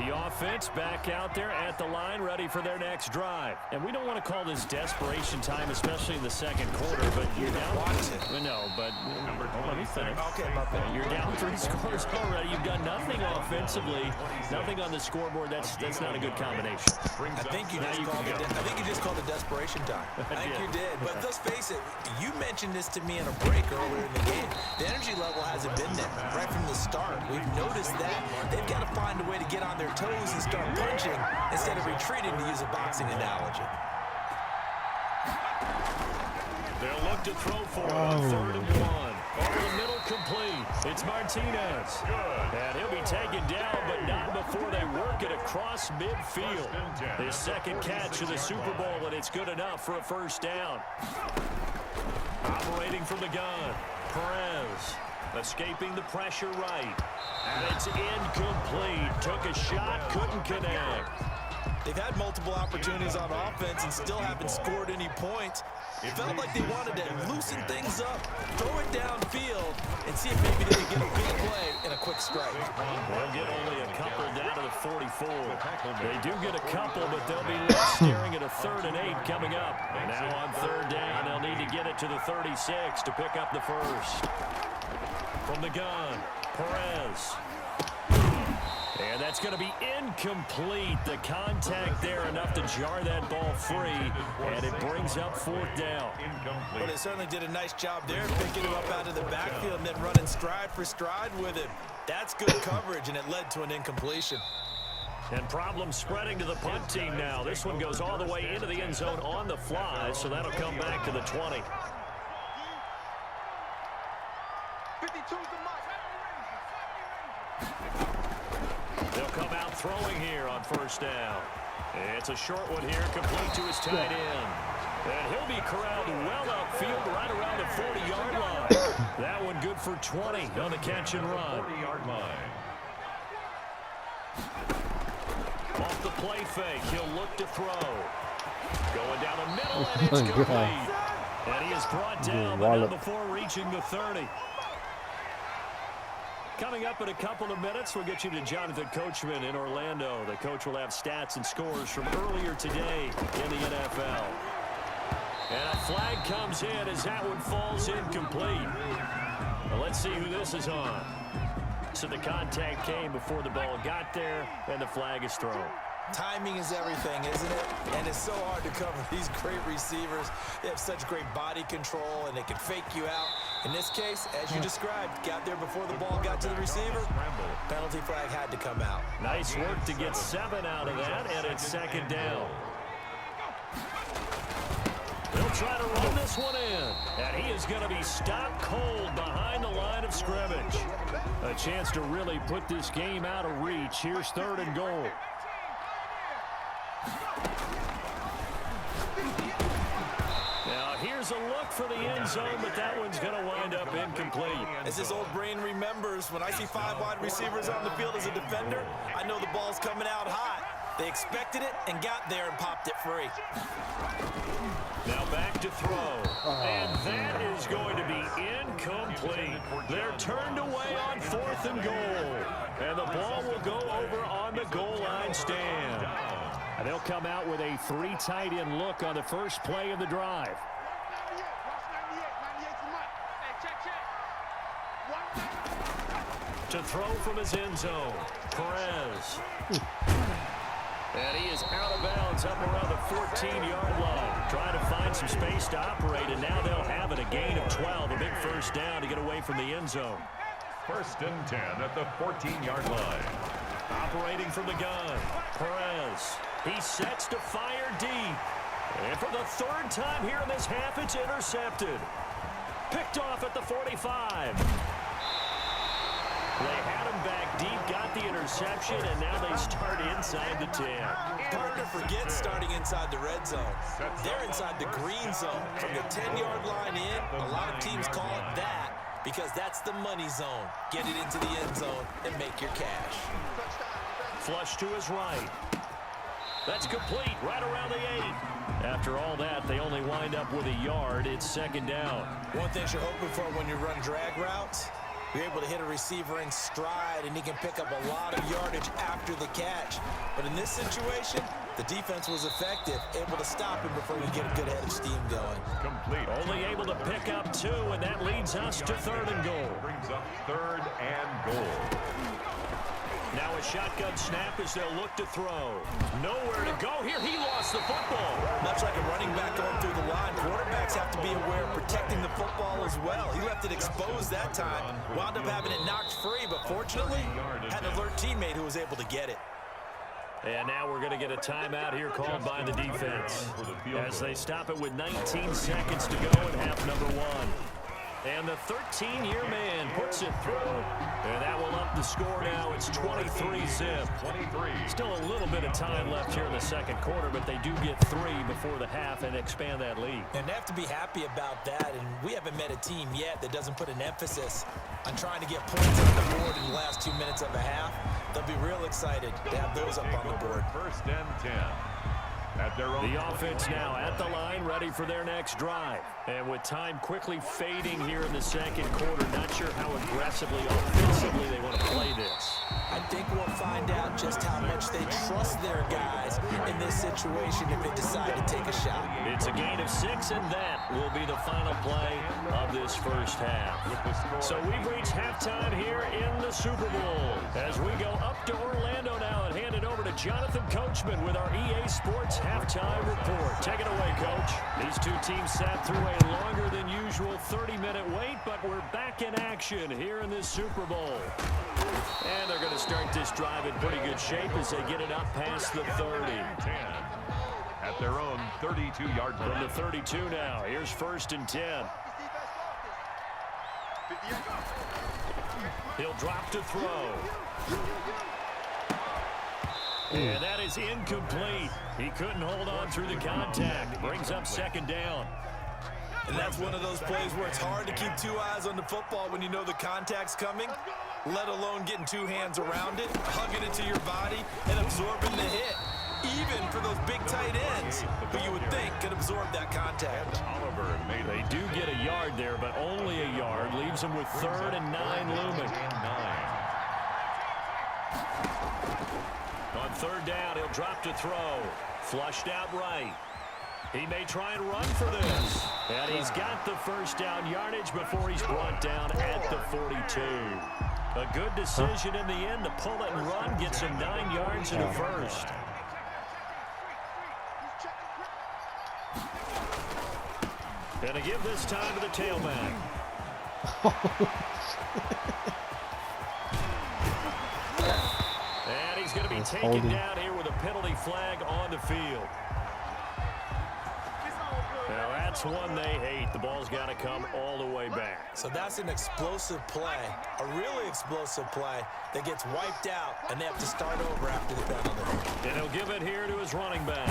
The offense back out there at the line, ready for their next drive. And we don't want to call this desperation time, especially in the second quarter, but you're down. No, but let me finish. Okay, my bad. You're down 3 scores already. You've done nothing offensively, nothing on the scoreboard. That's not a good combination. I think you just called it desperation time. I think you did. But let's face it, you mentioned this to me in a break earlier in the game. The energy level hasn't been there right from the start. We've noticed that. They've got to find a way to get on their toes and start punching instead of retreating, to use a boxing analogy. They'll look to throw for it on 3rd and 1. Over the middle, complete. It's Martinez. And he'll be taken down, but not before they work it across midfield. His second catch of the Super Bowl, and it's good enough for a first down. Operating from the gun, Perez. Escaping the pressure right. And it's incomplete. Took a shot, couldn't connect. They've had multiple opportunities on offense and still haven't scored any points. It felt like they wanted to loosen things up, throw it downfield, and see if maybe they can get a big play and a quick strike. They'll get only a couple down to the 44. They do get a couple, but they'll be left staring at a 3rd and 8 coming up. And now on 3rd down, they'll need to get it to the 36 to pick up the first. From the gun, Perez. And that's going to be incomplete. The contact there enough to jar that ball free, and it brings up 4th down. Well, they certainly did a nice job there, picking him up out of the backfield and then running stride for stride with him. That's good coverage, and it led to an incompletion. And problems spreading to the punt team now. This one goes all the way into the end zone on the fly, so that'll come back to the 20. 52's the mark. They'll come out throwing here on 1st down. It's a short one here, complete to his tight end. And he'll be corralled well upfield right around the 40-yard line. That one good for 20 on the catch and run. 40-yard line. Off the play fake, he'll look to throw. Going down the middle, and it's complete. And he is brought down, but not before reaching the 30. Coming up in a couple of minutes, we'll get you to Jonathan Coachman in Orlando. The coach will have stats and scores from earlier today in the NFL. And a flag comes in as that one falls incomplete. Well, let's see who this is on. So the contact came before the ball got there, and the flag is thrown. Timing is everything, isn't it? And it's so hard to cover these great receivers. They have such great body control, and they can fake you out. In this case, as you described, got there before the ball got to the receiver. Penalty flag had to come out. Nice work to get 7 out of that, and it's 2nd down. They'll try to run this one in, and he is going to be stopped cold behind the line of scrimmage. A chance to really put this game out of reach. Here's 3rd and goal. Now here's a look for the end zone, but that one's going to wind up incomplete. As his old brain remembers, when I see 5 wide receivers on the field as a defender, I know the ball's coming out hot. They expected it and got there and popped it free. Now back to throw. And that is going to be incomplete. They're turned away on 4th and goal. And the ball will go over on the goal line stand. And they'll come out with a 3 tight end look on the first play of the drive. To throw from his end zone, Perez. And he is out of bounds up around the 14-yard line. Trying to find some space to operate, and now they'll have it. A gain of 12, a big first down to get away from the end zone. 1st and 10 at the 14-yard line. Operating from the gun, Perez. He sets to fire deep. And for the 3rd time here in this half, it's intercepted. Picked off at the 45. They had him back deep, got the interception, and now they start inside the 10. Hard to forget starting inside the red zone. They're inside the green zone. From the 10-yard line in, a lot of teams call it that because that's the money zone. Get it into the end zone and make your cash. Flush to his right. That's complete right around the 8. After all that, they only wind up with a yard. It's 2nd down. One thing you're hoping for when you run drag routes, You're able to hit a receiver in stride, and he can pick up a lot of yardage after the catch. But in this situation, the defense was effective, able to stop him before he get a good head of steam going. Complete. Only able to pick up 2, and that leads us to 3rd and goal. Brings up 3rd and goal. Now a shotgun snap as they'll look to throw. Nowhere to go here. He lost the football. Much like a running back going through the line, quarterbacks have to be aware of protecting the football as well. He left it exposed that time, wound up having it knocked free, but fortunately had an alert teammate who was able to get it. And now we're going to get a timeout here called by the defense as they stop it with 19 seconds to go in half number 1. And the 13-year man puts it through. And that will up the score now. It's 23-zip. Still a little bit of time left here in the second quarter, but they do get 3 before the half and expand that lead. And they have to be happy about that. And we haven't met a team yet that doesn't put an emphasis on trying to get points on the board in the last 2 minutes of a half. They'll be real excited to have those up on the board. 1st and 10. At their own. The offense now at the line, ready for their next drive. And with time quickly fading here in the second quarter, not sure how aggressively, offensively they want to play this. I think we'll find out just how much they trust their guys in this situation if they decide to take a shot. It's a gain of 6, and that will be the final play of this first half. So we've reached halftime here in the Super Bowl. As we go up to Orlando now and hand it over to Jonathan Coachman with our EA Sports halftime report. Take it away, Coach. These two teams sat through a longer than usual 30-minute wait, but we're back in action here in this Super Bowl. And they're going to start this drive in pretty good shape as they get it up past the 30. 10. At their own 32-yard line. From the 32 now. Here's 1st and 10. He'll drop to throw. And that is incomplete. He couldn't hold on through the contact. Brings up 2nd down. And that's one of those plays where it's hard to keep 2 eyes on the football when you know the contact's coming, let alone getting 2 hands around it, hugging it to your body, and absorbing the hit. Even for those big tight ends who you would think could absorb that contact. They do get a yard there, but only a yard. Leaves them with 3rd and 9 looming. On 3rd down, he'll drop to throw. Flushed out right. He may try and run for this. And he's got the 1st down yardage before he's brought down at the 42. A good decision in the end to pull it and run. Gets him 9 yards in the 1st. And to give this time to the tailback. And he's going to be taken down here with a penalty flag on the field. Now that's one they hate. The ball's got to come all the way back. So that's an explosive play, a really explosive play that gets wiped out, and they have to start over after the penalty. And he'll give it here to his running back.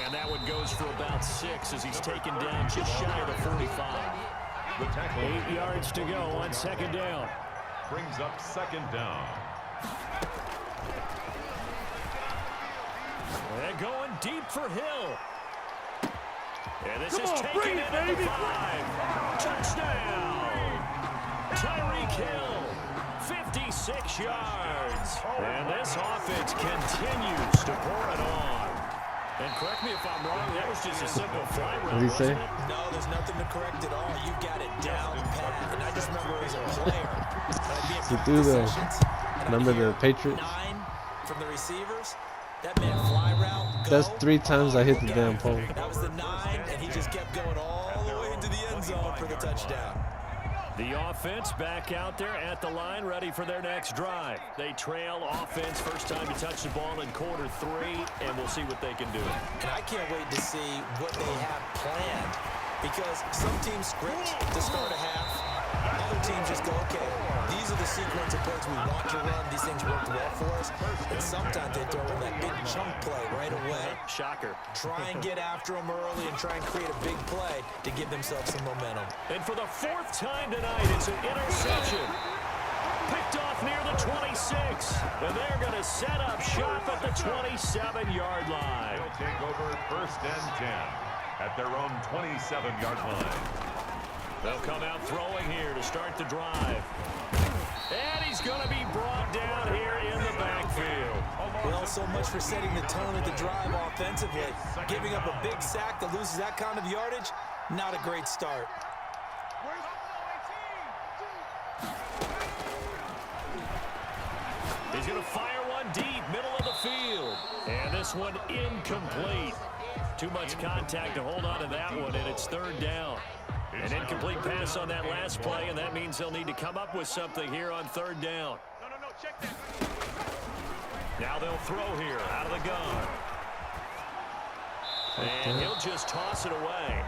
And that one goes for about 6 as he's taken down just shy of the 45. 8 yards to go on 2nd down. Brings up 2nd down. And going deep for Hill. And this is taken in at the 5. Touchdown! Tyreek Hill, 56 yards. And this offense continues to pour it on. And correct me if I'm wrong, that was just a simple fly route. What did he say? No, there's nothing to correct at all. You got it down pat. And I just remember as a player. He threw the, remember the Patriots? 9 from the receivers. That man fly route. That's 3 times I hit the damn pole. That was the 9, and he just kept going all the way into the end zone for the touchdown. The offense back out there at the line, ready for their next drive. They trail offense, first time to touch the ball in quarter 3, and we'll see what they can do. And I can't wait to see what they have planned, because some teams script to start a half. Other teams just go, okay, these are the sequence of plays we want to run. These things worked well for us. And sometimes they throw in that big chunk play right away. Shocker. Try and get after them early and try and create a big play to give themselves some momentum. And for the 4th time tonight, it's an interception. Picked off near the 26. And they're going to set up shop at the 27-yard line. They'll take over 1st and 10 at their own 27-yard line. They'll come out throwing here to start the drive. And he's going to be brought down here in the backfield. Well, so much for setting the tone of the drive offensively. Giving up a big sack that loses that kind of yardage, not a great start. He's going to fire one deep, middle of the field. And this one incomplete. Too much contact to hold on to that one, and it's third down. An incomplete pass on that last play, and that means they'll need to come up with something here on third down. No, check that. Now they'll throw here out of the gun. And he'll just toss it away.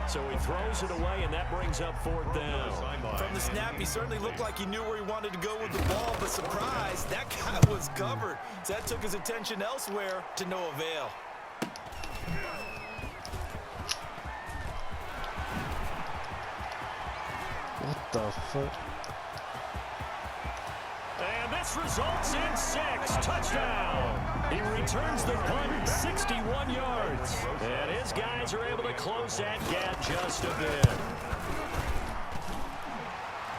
So he throws it away, and that brings up fourth down. From the snap, he certainly looked like he knew where he wanted to go with the ball, but surprise, that guy was covered. So that took his attention elsewhere to no avail. What the fuck? And this results in 6. Touchdown. He returns the punt 61 yards. And his guys are able to close that gap just a bit.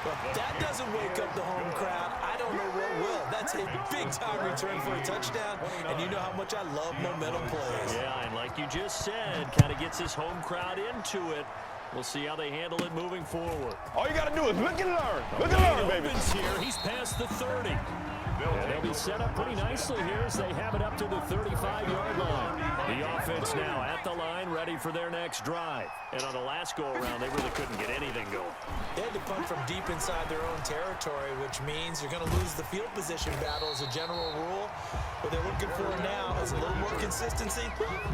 But that doesn't wake up the home crowd. I don't know what will. That's a big-time return for a touchdown, and you know how much I love momentum plays. Yeah, and like you just said, kind of gets his home crowd into it. We'll see how they handle it moving forward. All you got to do is look and learn. Look and learn, baby. Opens here. He's past the 30. And they'll be set up pretty nicely here as they have it up to the 35-yard line. The offense now at the line, ready for their next drive. And on the last go-around, they really couldn't get anything going. They had to punt from deep inside their own territory, which means you're going to lose the field position battle as a general rule. What they're looking for now is a little more consistency.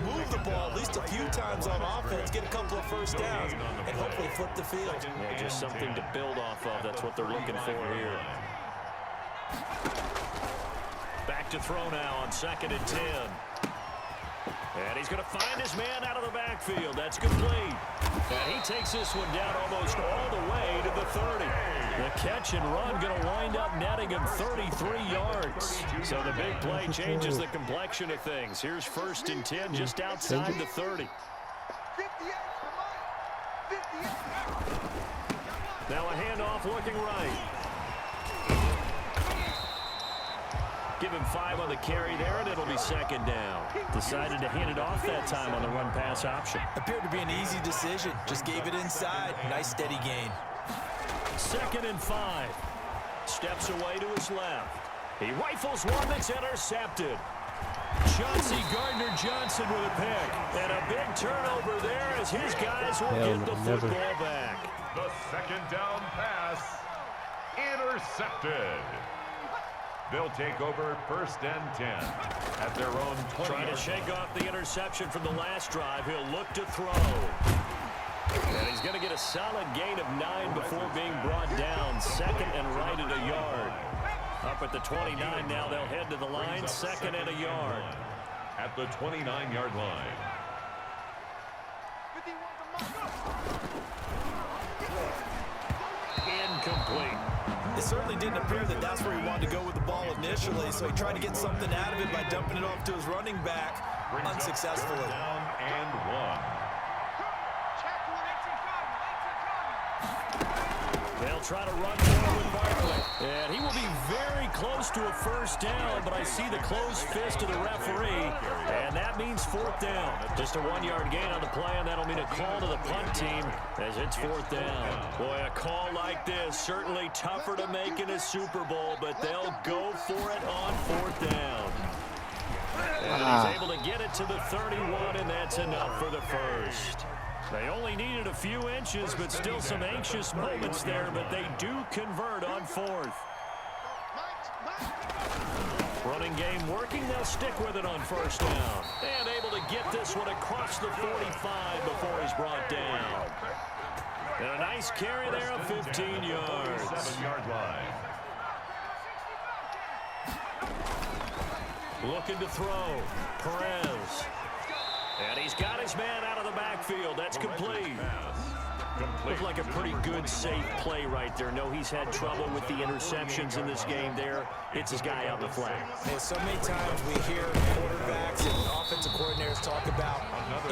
Move the ball at least a few times on offense, get a couple of first downs, and hopefully flip the field. Yeah, just something to build off of. That's what they're looking for here. Back to throw now on 2nd and 10. And he's going to find his man out of the backfield. That's complete. And he takes this one down almost all the way to the 30. The catch and run going to wind up netting him 33 yards. So the big play changes the complexion of things. Here's 1st and 10 just outside the 30. 58 for mine. 58. Now a handoff looking right. Give him 5 on the carry there, and it'll be 2nd down. Decided to hand it off that time on the run-pass option. Appeared to be an easy decision. Just gave it inside. Nice steady gain. 2nd and 5. Steps away to his left. He rifles one that's intercepted. Chauncey Gardner-Johnson with a pick. And a big turnover there as his guys will get the football back. The 2nd down pass intercepted. They'll take over 1st and 10 at their own 20. Trying to shake off the interception from the last drive. He'll look to throw. And he's going to get a solid gain of 9 before being brought down. 2nd and right at a yard. Up at the 29 now, they'll head to the line. 2nd and a yard. At the 29-yard line. 51 Incomplete. It certainly didn't appear that that's where he wanted to go with the ball initially, so he tried to get something out of it by dumping it off to his running back unsuccessfully. Down and 1. They'll try to run more with Barkley. And he will be very close to a 1st down, but I see the closed fist of the referee, and that means 4th down. Just a 1-yard gain on the play, and that'll mean a call to the punt team as it's 4th down. Boy, a call like this, certainly tougher to make in a Super Bowl, but they'll go for it on 4th down. And he's able to get it to the 31, and that's enough for the first. They only needed a few inches, but still some anxious moments there, but they do convert on 4th. Running game working, they'll stick with it on 1st down. And able to get this one across the 45 before he's brought down. And a nice carry there of 15 yards. 7-yard line. Looking to throw. Perez. And he's got his man out of the backfield. That's complete. Looked like a pretty good, safe play right there. No, he's had trouble with the interceptions in this game there. It's his guy out in the flat. And so many times we hear quarterbacks and offensive coordinators talk about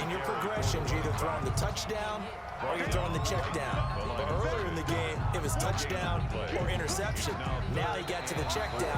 in your progressions, you're either throwing the touchdown or you're throwing the check down. But earlier in the game, it was touchdown or interception. Now he got to the check down.